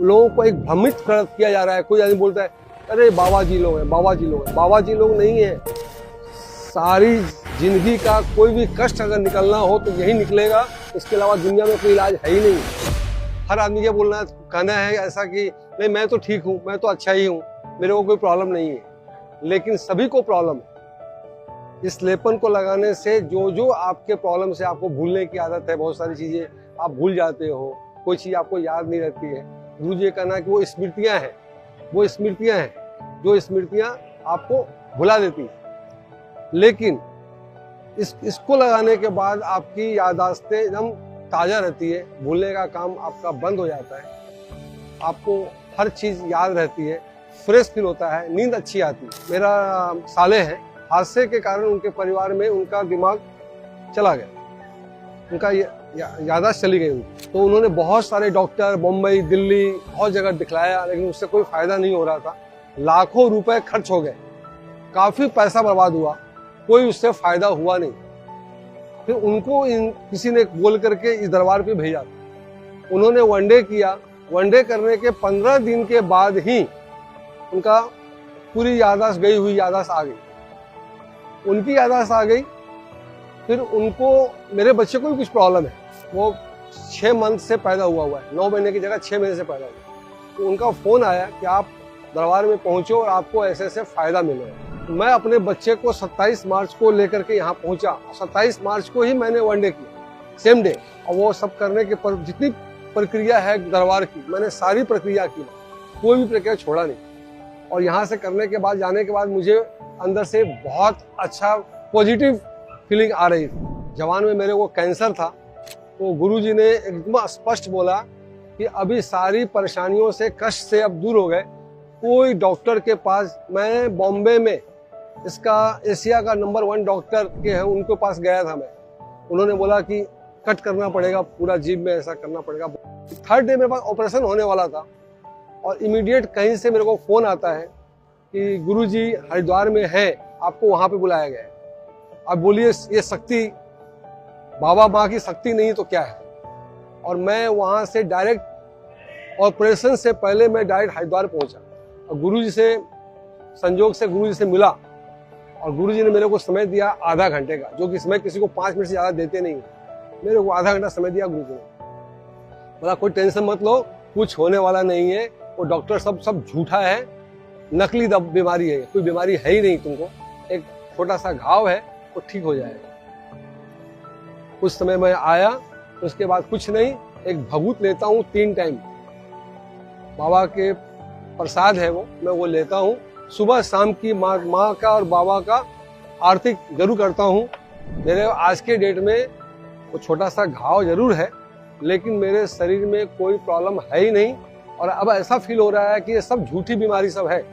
लोगों को एक भ्रमित किया जा रहा है। कोई आदमी बोलता है अरे बाबा जी लोग हैं, बाबा जी लोग हैं। बाबा जी लोग नहीं है। सारी जिंदगी का कोई भी कष्ट अगर निकलना हो तो यही निकलेगा, इसके अलावा दुनिया में कोई इलाज है ही नहीं। हर आदमी ये कहना है ऐसा कि नहीं मैं तो ठीक हूँ, मैं तो अच्छा ही हूँ, मेरे को कोई प्रॉब्लम नहीं है। लेकिन सभी को प्रॉब्लम है। इस लेपन को लगाने से जो आपके प्रॉब्लम से आपको भूलने की आदत है, बहुत सारी चीजें आप भूल जाते हो, कोई चीज आपको याद नहीं रहती है। गुरु जी कहना है कि वो स्मृतियां हैं, वो स्मृतियां हैं जो स्मृतियां आपको भुला देती है। लेकिन इसको लगाने के बाद आपकी याददाश्तें एकदम ताजा रहती है, भूलने का काम आपका बंद हो जाता है, आपको हर चीज याद रहती है, फ्रेश फील होता है, नींद अच्छी आती है। मेरा साले हैं, हादसे के कारण उनके परिवार में उनका दिमाग चला गया, उनका याददाश्त चली गई उनकी। तो उन्होंने बहुत सारे डॉक्टर बम्बई दिल्ली बहुत जगह दिखलाया, लेकिन उससे कोई फायदा नहीं हो रहा था। लाखों रुपए खर्च हो गए, काफी पैसा बर्बाद हुआ, कोई उससे फायदा हुआ नहीं। फिर उनको किसी ने बोल करके इस दरबार पे भेजा। उन्होंने वनडे किया, वनडे करने के 15 दिन के बाद ही उनका पूरी याददाश्त गई हुई याददाश्त आ गई, उनकी याददाश्त आ गई। फिर उनको, मेरे बच्चे को भी कुछ प्रॉब्लम है, वो 6 मंथ से पैदा हुआ है, 9 महीने की जगह 6 महीने से पैदा हुआ। तो उनका फोन आया कि आप दरबार में पहुंचो और आपको ऐसे ऐसे फायदा मिलेगा। मैं अपने बच्चे को 27 मार्च को लेकर के यहाँ पहुंचा, 27 मार्च को ही मैंने वनडे किया, सेम डे। और वो सब करने के पर जितनी प्रक्रिया है दरबार की, मैंने सारी प्रक्रिया की, कोई भी प्रक्रिया छोड़ा नहीं। और यहाँ से करने के बाद, जाने के बाद मुझे अंदर से बहुत अच्छा पॉजिटिव फीलिंग आ रही थी। जवान में मेरे को कैंसर था, तो गुरुजी ने एकदम स्पष्ट बोला कि अभी सारी परेशानियों से, कष्ट से अब दूर हो गए। कोई डॉक्टर के पास, मैं बॉम्बे में इसका एशिया का नंबर 1 डॉक्टर के हैं, उनके पास गया था मैं। उन्होंने बोला कि कट करना पड़ेगा, पूरा जीभ में ऐसा करना पड़ेगा। 3rd डे मेरे पास ऑपरेशन होने वाला था और इमीडिएट कहीं से मेरे को फोन आता है कि गुरुजी हरिद्वार में है, आपको वहां पे बुलाया गया है। अब बोलिए ये शक्ति, बाबा माँ की शक्ति नहीं तो क्या है। और मैं वहां से डायरेक्ट, ऑपरेशन से पहले मैं डायरेक्ट हरिद्वार पहुंचा और गुरुजी से, संजोग से गुरुजी से मिला। और गुरुजी ने मेरे को समय दिया आधा घंटे का, जो कि समय किसी को 5 मिनट से ज्यादा देते नहीं। मेरे को आधा घंटा समय दिया गुरुजी ने। बोला कोई टेंशन मत लो, कुछ होने वाला नहीं है, वो डॉक्टर सब झूठा है, नकली बीमारी है, कोई बीमारी है ही नहीं तुमको, एक छोटा सा घाव है, वो ठीक हो जाएगा। उस समय मैं आया, उसके बाद कुछ नहीं, एक भभूत लेता हूँ 3 टाइम, बाबा के प्रसाद है वो, मैं वो लेता हूँ। सुबह शाम की माँ का और बाबा का आरती जरूर करता हूँ। मेरे आज के डेट में वो छोटा सा घाव जरूर है, लेकिन मेरे शरीर में कोई प्रॉब्लम है ही नहीं। और अब ऐसा फील हो रहा है कि ये सब झूठी बीमारी सब है।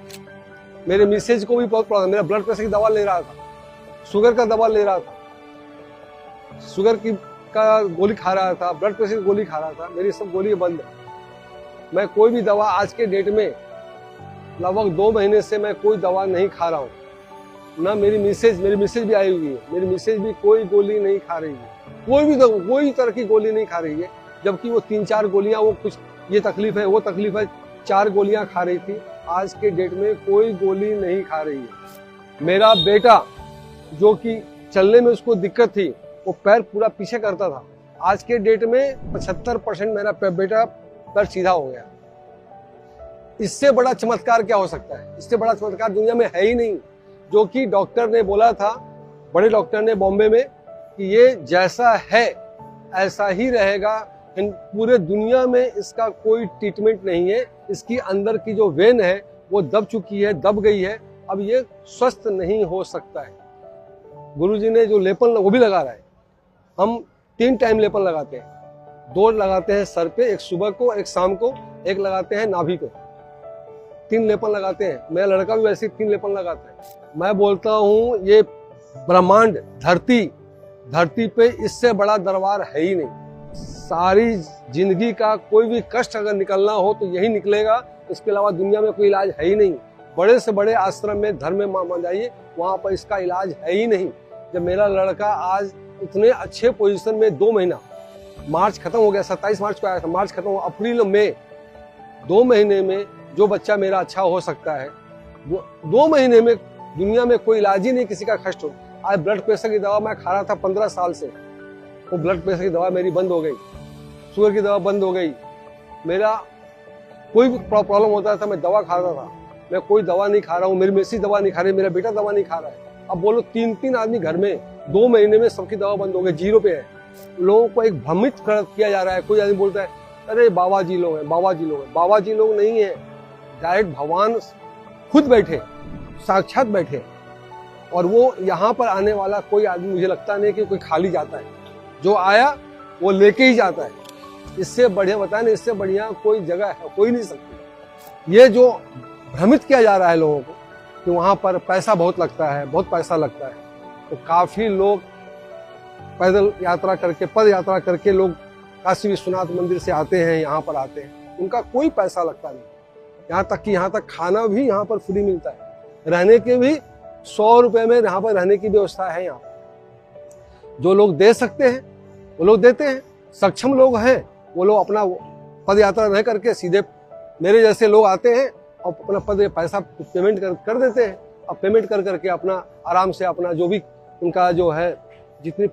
मेरे मिसेज को भी बहुत प्रॉब्लम, मेरा ब्लड प्रेशर की दवा ले रहा था, शुगर का दवा ले रहा था, शुगर का गोली खा रहा था, ब्लड प्रेशर की गोली खा रहा था, मेरी सब गोली बंद है। मैं कोई भी दवा आज के डेट में लगभग 2 महीने से मैं कोई दवा नहीं खा रहा हूँ। ना मेरी मिसेज भी आई हुई है, मेरी मिसेज भी कोई गोली नहीं खा रही है, कोई तरह की गोली नहीं खा रही है। जबकि वो 3-4 गोलियां, वो कुछ ये तकलीफ है, वो तकलीफ है, 4 गोलियां खा रही थी। आज के डेट में कोई गोली नहीं खा रही है। मेरा बेटा जो कि चलने में उसको दिक्कत थी, वो पैर पूरा पीछे करता था, आज के डेट में 75% मेरा बेटा पैर सीधा हो गया। इससे बड़ा चमत्कार क्या हो सकता है? इससे बड़ा चमत्कार दुनिया में है ही नहीं। जो कि डॉक्टर ने बोला था, बड़े डॉक्टर ने बॉम्बे में, कि ये जैसा है ऐसा ही रहेगा, पूरे दुनिया में इसका कोई ट्रीटमेंट नहीं है। इसकी अंदर की जो वेन है वो दब चुकी है, दब गई है, अब ये स्वस्थ नहीं हो सकता है। गुरुजी ने जो लेपन वो भी लगा रहा है। हम 3 टाइम लेपन लगाते हैं, 2 लगाते हैं सर पे, एक सुबह को, एक शाम को, एक लगाते हैं नाभि पे। 3 लेपन लगाते हैं। मेरा लड़का भी वैसे 3 लेपन लगाता है। मैं बोलता हूँ ये ब्रह्मांड, धरती पे इससे बड़ा दरबार है ही नहीं। सारी जिंदगी का कोई भी कष्ट अगर निकलना हो तो यही निकलेगा, इसके अलावा दुनिया में कोई इलाज है ही नहीं। बड़े से बड़े आश्रम में, धर्म में मान जाइए, वहां पर इसका इलाज है ही नहीं। जब मेरा लड़का आज इतने अच्छे पोजीशन में 2 महीना, मार्च खत्म हो गया, 27 मार्च को आया था, मार्च खत्म हो, अप्रैल मई 2 महीने में जो बच्चा मेरा अच्छा हो सकता है, वो 2 महीने में दुनिया में कोई इलाज ही नहीं किसी का कष्ट हो। आज ब्लड प्रेशर की दवा मैं खा रहा था 15 साल से, वो ब्लड प्रेशर की दवा मेरी बंद हो गई, शुगर की दवा बंद हो गई। मेरा कोई भी प्रॉब्लम होता था मैं दवा खाता था, मैं कोई दवा नहीं खा रहा हूँ, मेरी मिसेज दवा नहीं खा रही, मेरा बेटा दवा नहीं खा रहा है। अब बोलो 3-3 आदमी घर में 2 महीने में सबकी दवा बंद हो गई, 0 पे है। लोगों को एक भ्रमित किया जा रहा है। कोई आदमी बोलता है अरे बाबा जी लोग हैं, बाबा जी लोग हैं। बाबा जी लोग नहीं है, डायरेक्ट भगवान खुद बैठे, साक्षात बैठे। और वो यहाँ पर आने वाला कोई आदमी मुझे लगता नहीं कि कोई खाली जाता है, जो आया वो लेके ही जाता है। इससे बढ़िया बताया ना, इससे बढ़िया कोई जगह है कोई नहीं सकती। ये जो भ्रमित किया जा रहा है लोगों को कि वहाँ पर पैसा बहुत लगता है, बहुत पैसा लगता है, तो काफी लोग पैदल यात्रा करके, पद यात्रा करके लोग काशी विश्वनाथ मंदिर से आते हैं, यहाँ पर आते हैं, उनका कोई पैसा लगता नहीं। यहाँ तक कि यहाँ तक खाना भी यहाँ पर फ्री मिलता है, रहने के भी 100 रुपए में यहाँ पर रहने की व्यवस्था है। यहाँ जो लोग दे सकते हैं वो लोग देते हैं, सक्षम लोग हैं वो लोग अपना पद यात्रा नहीं करके सीधे मेरे जैसे लोग आते हैं और अपना पैसा पेमेंट कर देते हैं। अब पेमेंट कर करके अपना आराम से अपना जो भी उनका जो है जितनी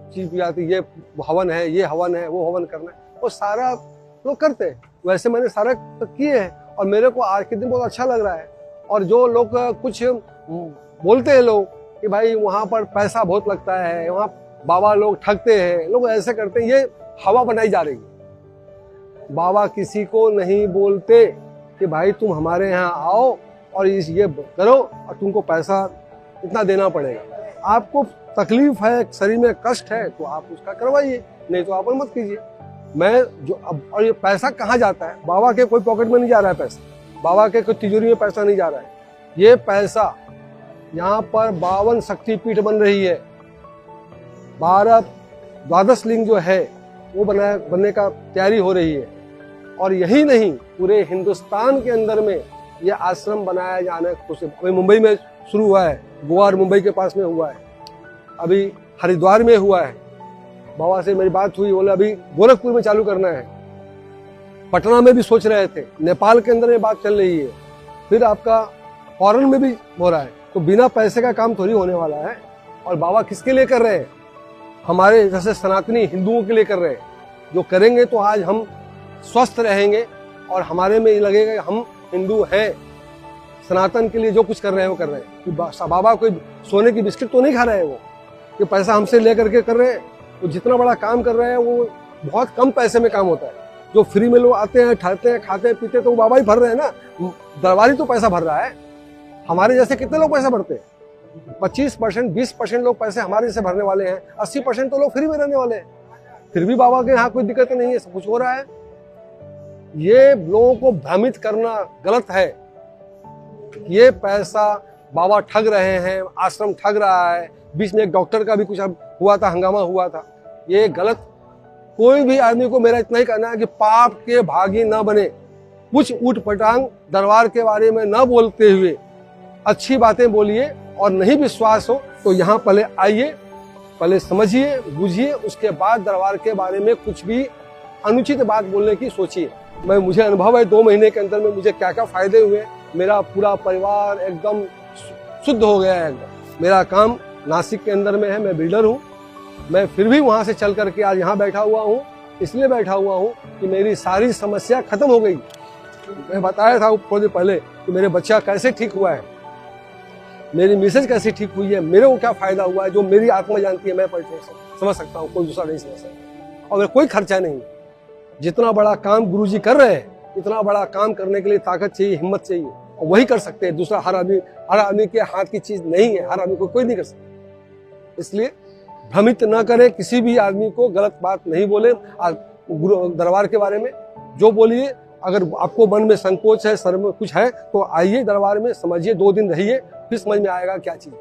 चीज जाती, ये हवन है, ये हवन है, वो हवन करना है, वो सारा लोग करते हैं। वैसे मैंने सारा किए हैं और मेरे को आज के दिन बहुत अच्छा लग रहा है। और जो लोग कुछ बोलते हैं लोग कि भाई वहाँ पर पैसा बहुत लगता है, वहाँ बाबा लोग ठगते हैं, लोग ऐसे करते हैं, ये हवा बनाई जा रही है। बाबा किसी को नहीं बोलते कि भाई तुम हमारे यहाँ आओ और ये करो और तुमको पैसा इतना देना पड़ेगा। आपको तकलीफ है, शरीर में कष्ट है तो आप उसका करवाइए, नहीं तो आप मत कीजिए। मैं जो अब, और ये पैसा कहाँ जाता है? बाबा के कोई पॉकेट में नहीं जा रहा है पैसा, बाबा के कोई तिजोरी में पैसा नहीं जा रहा है। ये पैसा यहाँ पर 52 शक्तिपीठ बन रही है, 12 लिंग जो है वो बनने का तैयारी हो रही है। और यही नहीं, पूरे हिंदुस्तान के अंदर में ये आश्रम बनाया जाना अभी मुंबई में शुरू हुआ है, गोवा और मुंबई के पास में हुआ है, अभी हरिद्वार में हुआ है। बाबा से मेरी बात हुई, बोले अभी गोरखपुर में चालू करना है, पटना में भी सोच रहे थे, नेपाल के अंदर में बात चल रही है, फिर आपका फॉरेन में भी हो रहा है। तो बिना पैसे का काम थोड़ी होने वाला है। और बाबा किसके लिए कर रहे हैं? हमारे जैसे सनातनी हिंदुओं के लिए कर रहे हैं। जो करेंगे तो आज हम स्वस्थ रहेंगे और हमारे में लगेगा कि हम हिंदू हैं। सनातन के लिए जो कुछ कर रहे हैं वो कर रहे हैं। बाबा कोई सोने की बिस्किट तो नहीं खा रहे हैं, वो कि पैसा हमसे लेकर के कर रहे हैं। वो जितना बड़ा काम कर रहे हैं वो बहुत कम पैसे में काम होता है। जो फ्री में लोग आते हैं, ठहरते हैं, खाते हैं, पीते, तो वो बाबा ही भर रहे हैं ना, दरबारी तो पैसा भर रहा है। हमारे जैसे कितने लोग पैसा भरते हैं? 25%, 20% लोग पैसे हमारे जैसे भरने वाले हैं, 80% तो लोग फ्री में रहने वाले हैं। फिर भी बाबा के यहाँ कोई दिक्कत नहीं है, सब कुछ हो रहा है। ये लोगों को भ्रमित करना गलत है। ये पैसा बाबा ठग रहे हैं, आश्रम ठग रहा है। बीच में एक डॉक्टर का भी कुछ हुआ था, हंगामा हुआ था, ये गलत। कोई भी आदमी को मेरा इतना ही कहना है कि पाप के भागी न बने, कुछ ऊट पटांग दरबार के बारे में न बोलते हुए अच्छी बातें बोलिए। और नहीं विश्वास हो तो यहाँ पहले आइए, पहले समझिए, बुझिए, उसके बाद दरबार के बारे में कुछ भी अनुचित बात बोलने की सोचिए। मुझे अनुभव है 2 महीने के अंदर में मुझे क्या क्या फायदे हुए। मेरा पूरा परिवार एकदम शुद्ध हो गया है। एकदम मेरा काम नासिक के अंदर में है, मैं बिल्डर हूँ। मैं फिर भी वहाँ से चल करके आज यहाँ बैठा हुआ हूँ। इसलिए बैठा हुआ हूँ कि मेरी सारी समस्या खत्म हो गई। मैं बताया था थोड़ी देर पहले कि मेरे बच्चा कैसे ठीक हुआ है, मेरी मिसेज कैसे ठीक हुई है, मेरे को क्या फायदा हुआ है, जो मेरी आत्मा जानती है, मैं समझ सकता हूँ, कोई दूसरा नहीं समझ सकता। और कोई खर्चा नहीं। जितना बड़ा काम गुरुजी कर रहे हैं, इतना बड़ा काम करने के लिए ताकत चाहिए, हिम्मत चाहिए, और वही कर सकते हैं। दूसरा हर आदमी के हाथ की चीज नहीं है, हर आदमी को कोई नहीं कर सकता। इसलिए भ्रमित न करें, किसी भी आदमी को गलत बात नहीं बोले। गुरु दरबार के बारे में जो बोलिए, अगर आपको मन में संकोच है, सर में कुछ है, तो आइए दरबार में, समझिए, 2 दिन रहिए, फिर समझ में आएगा क्या चीज।